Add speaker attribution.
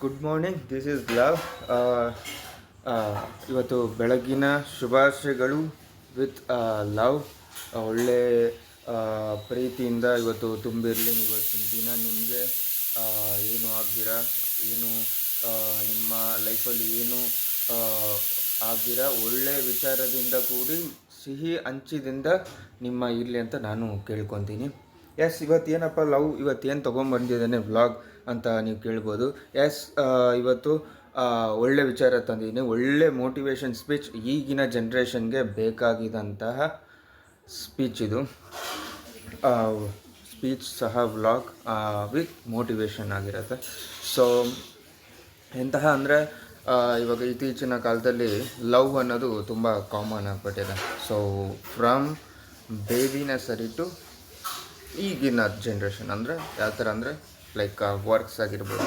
Speaker 1: Good morning, this is love. ಇವತ್ತು ಬೆಳಗಿನ ಶುಭಾಶಯಗಳು ವಿತ್ ಲವ್. ಒಳ್ಳೆ ಪ್ರೀತಿಯಿಂದ ಇವತ್ತು ತುಂಬಿರಲಿ. ಇವತ್ತಿನ ದಿನ ನಿಮಗೆ ಏನು ಆಗ್ದಿರಾ, ಏನು ನಿಮ್ಮ ಲೈಫಲ್ಲಿ ಏನು ಆಗ್ದಿರಾ ಒಳ್ಳೆ ವಿಚಾರದಿಂದ ಕೂಡಿ ಸಿಹಿ ಹಂಚಿದಿಂದ ನಿಮ್ಮ ಇರಲಿ ಅಂತ ನಾನು ಕೇಳ್ಕೊತೀನಿ. ಎಸ್, ಇವತ್ತೇನಪ್ಪ ಲವ್ ಇವತ್ತೇನು ತೊಗೊಂಬಂದಿದ್ದಾನೆ ವ್ಲಾಗ್ ಅಂತ ನೀವು ಕೇಳ್ಬೋದು. ಎಸ್, ಇವತ್ತು ಒಳ್ಳೆ ವಿಚಾರ ತಂದಿದ್ದೀನಿ. ಒಳ್ಳೆ ಮೋಟಿವೇಶನ್ ಸ್ಪೀಚ್, ಈಗಿನ ಜನ್ರೇಷನ್ಗೆ ಬೇಕಾಗಿದ್ದಂತಹ ಸ್ಪೀಚ್ ಇದು. ಸ್ಪೀಚ್ ಸಹ ವ್ಲಾಗ್ ವಿತ್ ಮೋಟಿವೇಶನ್ ಆಗಿರುತ್ತೆ. ಸೊ ಎಂತಹ ಅಂದರೆ ಇವಾಗ ಇತ್ತೀಚಿನ ಕಾಲದಲ್ಲಿ ಲವ್ ಅನ್ನೋದು ತುಂಬ ಕಾಮನ್ ಆಗಿಬಿಟ್ಟಿದೆ. ಸೊ ಫ್ರಮ್ ಬೇಬಿನ ಸರಿ ಟು ಈಗಿನ ಜನ್ರೇಷನ್ ಅಂದರೆ ಯಾವ ಥರ ಅಂದರೆ ಲೈಕ್ ವರ್ಕ್ಸ್ ಆಗಿರ್ಬೋದು,